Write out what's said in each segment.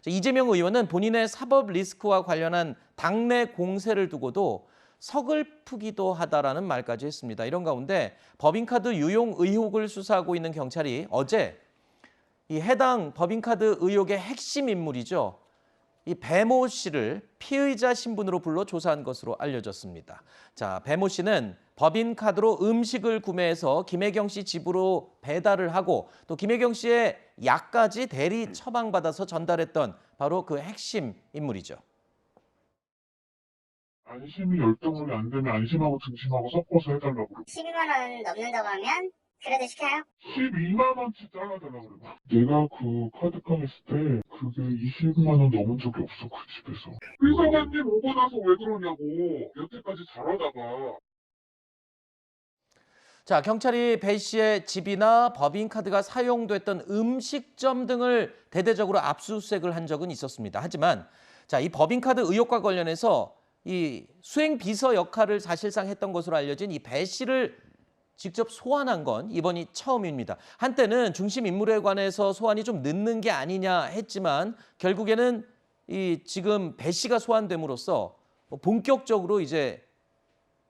이재명 의원은 본인의 사법 리스크와 관련한 당내 공세를 두고도 서글프기도 하다라는 말까지 했습니다. 이런 가운데 법인카드 유용 의혹을 수사하고 있는 경찰이 어제 이 해당 법인카드 의혹의 핵심 인물이죠. 이 배모 씨를 피의자 신분으로 불러 조사한 것으로 알려졌습니다. 자, 배모 씨는 법인카드로 음식을 구매해서 김혜경 씨 집으로 배달을 하고 또 김혜경 씨의 약까지 대리 처방받아서 전달했던 바로 그 핵심 인물이죠. 안심이 열등하게 안 되면 안심하고 등심하고 섞어서 해달라고 그러고 12만 원 넘는다고 하면 그래도 시켜요? 12만 원치 잘라달라고 그러고 내가 그 카드 깡했을 때 그게 20만 원 넘은 적이 없어 그 집에서 회사관님 오고 나서 왜 그러냐고 여태까지 잘하다가 자, 경찰이 배 씨의 집이나 법인카드가 사용됐던 음식점 등을 대대적으로 압수수색을 한 적은 있었습니다. 하지만 자, 이 법인카드 의혹과 관련해서 이 수행 비서 역할을 사실상 했던 것으로 알려진 이 배 씨를 직접 소환한 건 이번이 처음입니다. 한때는 중심 인물에 관해서 소환이 좀 늦는 게 아니냐 했지만 결국에는 이 지금 배 씨가 소환됨으로써 본격적으로 이제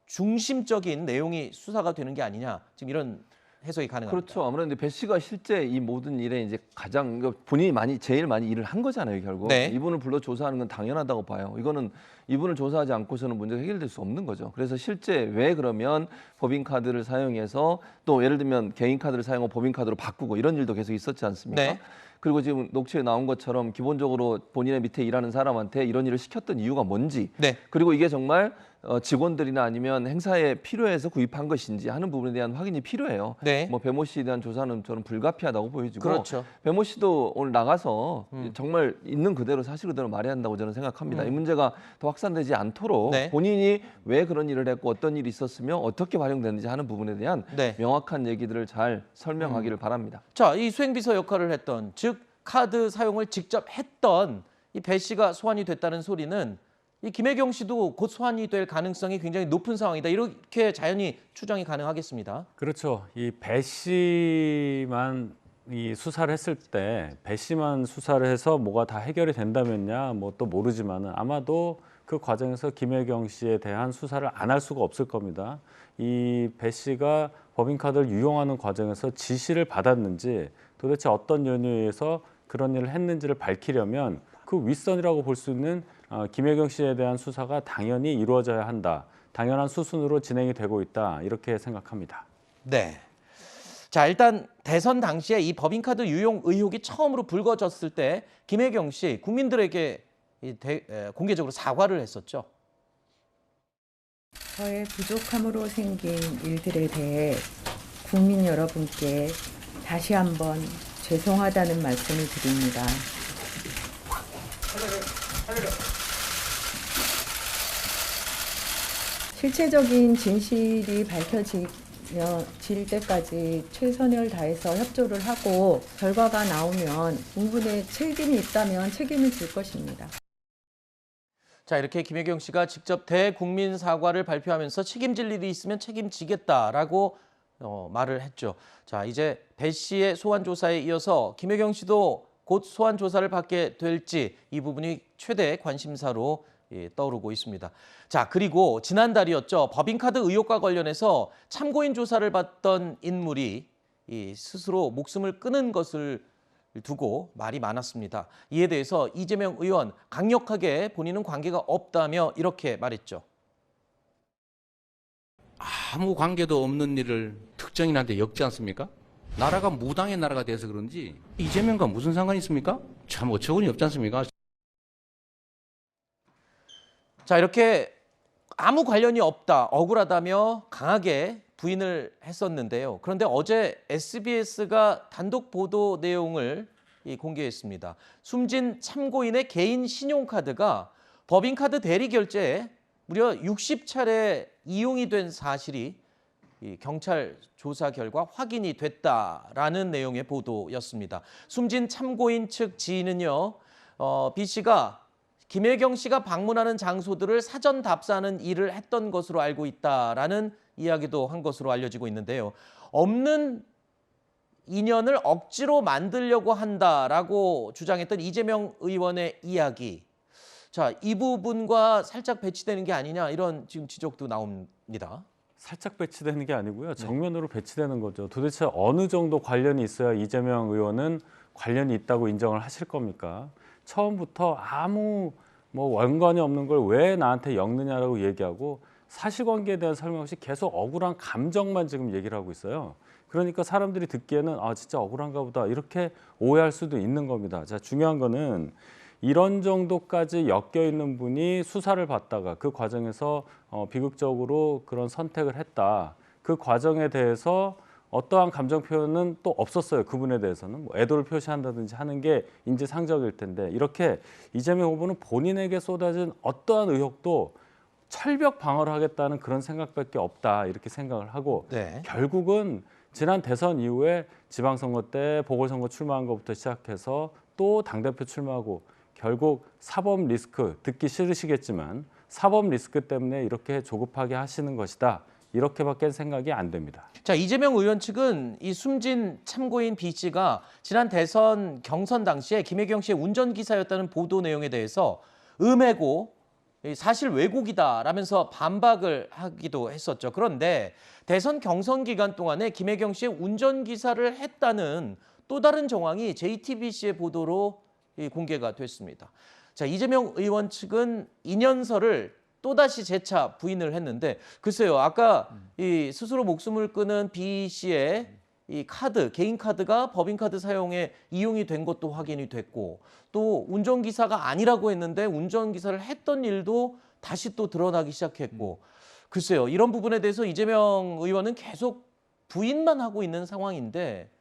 중심적인 내용이 수사가 되는 게 아니냐, 지금 이런 해석이 가능합니다. 그렇죠. 아무래도 배 씨가 실제 이 모든 일에 이제 가장 본인이 제일 많이 일을 한 거잖아요, 결국. 네. 이분을 불러 조사하는 건 당연하다고 봐요. 이거는 이분을 조사하지 않고서는 문제가 해결될 수 없는 거죠. 그래서 실제 왜 그러면 법인카드를 사용해서 또 예를 들면 개인카드를 사용하고 법인카드로 바꾸고 이런 일도 계속 있었지 않습니까? 네. 그리고 지금 녹취에 나온 것처럼 기본적으로 본인의 밑에 일하는 사람한테 이런 일을 시켰던 이유가 뭔지, 네. 그리고 이게 정말 직원들이나 아니면 행사에 필요해서 구입한 것인지 하는 부분에 대한 확인이 필요해요. 네. 뭐 배모 씨에 대한 조사는 저는 불가피하다고 보여지고, 그렇죠. 배모 씨도 오늘 나가서 정말 있는 그대로 사실 그대로 말해야 한다고 저는 생각합니다. 이 문제가 더 확산되지 않도록 네. 본인이 왜 그런 일을 했고 어떤 일이 있었으며 어떻게 활용됐는지 하는 부분에 대한 네. 명확한 얘기들을 잘 설명하기를 바랍니다. 자, 이 수행비서 역할을 했던, 즉 카드 사용을 직접 했던 이 배 씨가 소환이 됐다는 소리는 이 김혜경 씨도 곧 소환이 될 가능성이 굉장히 높은 상황이다. 이렇게 자연히 추정이 가능하겠습니다. 그렇죠. 이 배 씨만 이 수사를 했을 때 배 씨만 수사를 해서 뭐가 다 해결이 된다면야 뭐 또 모르지만은 아마도 그 과정에서 김혜경 씨에 대한 수사를 안 할 수가 없을 겁니다. 이 배 씨가 법인카드를 유용하는 과정에서 지시를 받았는지 도대체 어떤 연유에서 그런 일을 했는지를 밝히려면 그 윗선이라고 볼 수 있는 김혜경 씨에 대한 수사가 당연히 이루어져야 한다. 당연한 수순으로 진행이 되고 있다. 이렇게 생각합니다. 네. 자, 일단 대선 당시에 이 법인카드 유용 의혹이 처음으로 불거졌을 때 김혜경 씨 국민들에게 공개적으로 사과를 했었죠. 저의 부족함으로 생긴 일들에 대해 국민 여러분께 다시 한번 죄송하다는 말씀을 드립니다. 실체적인 진실이 밝혀질 때까지 최선을 다해서 협조를 하고 결과가 나오면 공분에 책임이 있다면 책임을 질 것입니다. 자, 이렇게 김혜경 씨가 직접 대국민 사과를 발표하면서 책임질 일이 있으면 책임지겠다라고 말을 했죠. 자, 이제 배 씨의 소환 조사에 이어서 김혜경 씨도 곧 소환 조사를 받게 될지 이 부분이 최대 관심사로 떠오르고 있습니다. 자, 그리고 지난달이었죠. 법인카드 의혹과 관련해서 참고인 조사를 받던 인물이 스스로 목숨을 끊은 것을 두고 말이 많았습니다. 이에 대해서 이재명 의원 강력하게 본인은 관계가 없다며 이렇게 말했죠. 아무 관계도 없는 일을 특정인한테 엮지 않습니까? 나라가 무당의 나라가 돼서 그런지 이재명과 무슨 상관이 있습니까? 참 어처구니 없지 않습니까? 자, 이렇게 아무 관련이 없다, 억울하다며 강하게 부인을 했었는데요. 그런데 어제 SBS가 단독 보도 내용을 공개했습니다. 숨진 참고인의 개인 신용카드가 법인카드 대리 결제에 무려 60차례 이용이 된 사실이 경찰 조사 결과 확인이 됐다라는 내용의 보도였습니다. 숨진 참고인 측 지인은요, B 씨가 김혜경 씨가 방문하는 장소들을 사전 답사하는 일을 했던 것으로 알고 있다라는 이야기도 한 것으로 알려지고 있는데요. 없는 인연을 억지로 만들려고 한다라고 주장했던 이재명 의원의 이야기. 자, 이 부분과 살짝 배치되는 게 아니냐 이런 지금 지적도 나옵니다. 살짝 배치되는 게 아니고요. 정면으로 배치되는 거죠. 도대체 어느 정도 관련이 있어야 이재명 의원은 관련이 있다고 인정을 하실 겁니까? 처음부터 아무 뭐 연관이 없는 걸 왜 나한테 엮느냐라고 얘기하고 사실관계에 대한 설명 없이 계속 억울한 감정만 지금 얘기를 하고 있어요. 그러니까 사람들이 듣기에는 아 진짜 억울한가 보다 이렇게 오해할 수도 있는 겁니다. 자, 중요한 거는 이런 정도까지 엮여 있는 분이 수사를 받다가 그 과정에서 비극적으로 그런 선택을 했다. 그 과정에 대해서 어떠한 감정 표현은 또 없었어요. 그분에 대해서는 뭐 애도를 표시한다든지 하는 게 인지상정일 텐데 이렇게 이재명 후보는 본인에게 쏟아진 어떠한 의혹도 철벽 방어를 하겠다는 그런 생각밖에 없다 이렇게 생각을 하고 네. 결국은 지난 대선 이후에 지방선거 때 보궐선거 출마한 것부터 시작해서 또 당대표 출마하고 결국 사법 리스크 듣기 싫으시겠지만 사법 리스크 때문에 이렇게 조급하게 하시는 것이다. 이렇게밖에 생각이 안 됩니다. 자, 이재명 의원 측은 이 숨진 참고인 B 씨가 지난 대선 경선 당시에 김혜경 씨의 운전기사였다는 보도 내용에 대해서 음해고 사실 왜곡이다라면서 반박을 하기도 했었죠. 그런데 대선 경선 기간 동안에 김혜경 씨의 운전기사를 했다는 또 다른 정황이 JTBC의 보도로 공개가 됐습니다. 자, 이재명 의원 측은 인연서를 또다시 재차 부인을 했는데 글쎄요. 아까 이 스스로 목숨을 끊은 B 씨의 이 카드, 개인 카드가 법인카드 사용에 이용이 된 것도 확인이 됐고 또 운전기사가 아니라고 했는데 운전기사를 했던 일도 다시 또 드러나기 시작했고 글쎄요. 이런 부분에 대해서 이재명 의원은 계속 부인만 하고 있는 상황인데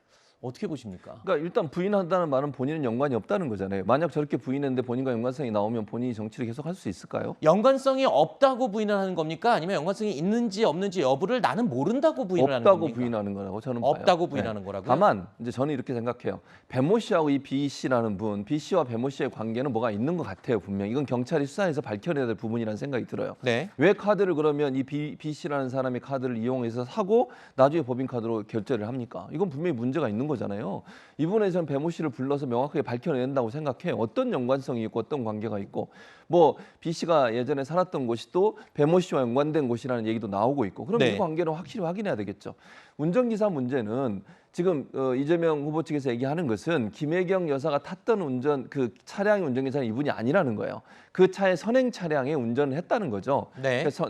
어떻게 보십니까? 그러니까 일단 부인한다는 말은 본인은 연관이 없다는 거잖아요. 만약 저렇게 부인했는데 본인과 연관성이 나오면 본인이 정치를 계속 할 수 있을까요? 연관성이 없다고 부인을 하는 겁니까? 아니면 연관성이 있는지 없는지 여부를 나는 모른다고 부인을 하는 없다고 겁니까? 부인하는 거라고 저는 봐요. 없다고 부인하는 거라고요? 다만 이제 저는 이렇게 생각해요. 배모 씨하고 이 B 씨라는 분, B 씨와 배모 씨의 관계는 뭐가 있는 것 같아요. 분명 이건 경찰이 수사해서 밝혀내야 될 부분이라는 생각이 들어요. 네. 왜 카드를 그러면 이 B 씨라는 사람의 카드를 이용해서 사고 나중에 법인카드로 결제를 합니까? 이건 분명히 문제가 있는 거잖아요. 이번에 저는 배모 씨를 불러서 명확하게 밝혀낸다고 생각해요. 어떤 연관성이 있고 어떤 관계가 있고 뭐 B 씨가 예전에 살았던 곳이 또 배모 씨와 연관된 곳이라는 얘기도 나오고 있고 그럼 네. 이 관계는 확실히 확인해야 되겠죠. 운전기사 문제는 지금 이재명 후보 측에서 얘기하는 것은 김혜경 여사가 탔던 그 차량의 운전기사는 이분이 아니라는 거예요. 그 차의 선행 차량에 운전을 했다는 거죠. 네. 그래서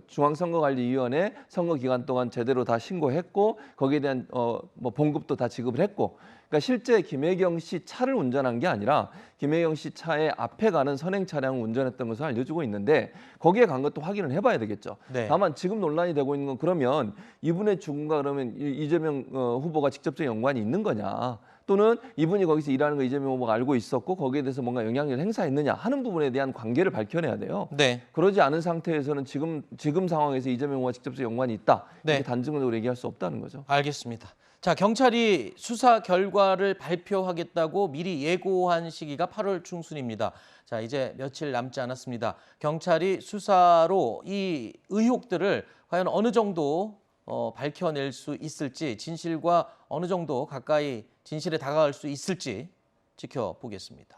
중앙선거관리위원회 선거 기간 동안 제대로 다 신고했고 거기에 대한 뭐 봉급도 다 지급을 했고 그러니까 실제 김혜경 씨 차를 운전한 게 아니라 김혜경 씨 차의 앞에 가는 선행 차량을 운전했던 것을 알려주고 있는데 거기에 간 것도 확인을 해봐야 되겠죠. 네. 다만 지금 논란이 되고 있는 건 그러면 이분의 죽음과 그러면 이재명 후보가 직접적 연관이 있는 거냐 또는 이분이 거기서 일하는 거 이재명 후보가 알고 있었고 거기에 대해서 뭔가 영향력을 행사했느냐 하는 부분에 대한 관계를 밝혀내야 돼요. 네. 그러지 않은 상태에서는 지금 상황에서 이재명 후보가 직접적 연관이 있다 네. 이렇게 단정적으로 얘기할 수 없다는 거죠. 알겠습니다. 자, 경찰이 수사 결과를 발표하겠다고 미리 예고한 시기가 8월 중순입니다. 자, 이제 며칠 남지 않았습니다. 경찰이 수사로 이 의혹들을 과연 어느 정도 밝혀낼 수 있을지, 진실과 어느 정도 가까이 진실에 다가갈 수 있을지 지켜보겠습니다.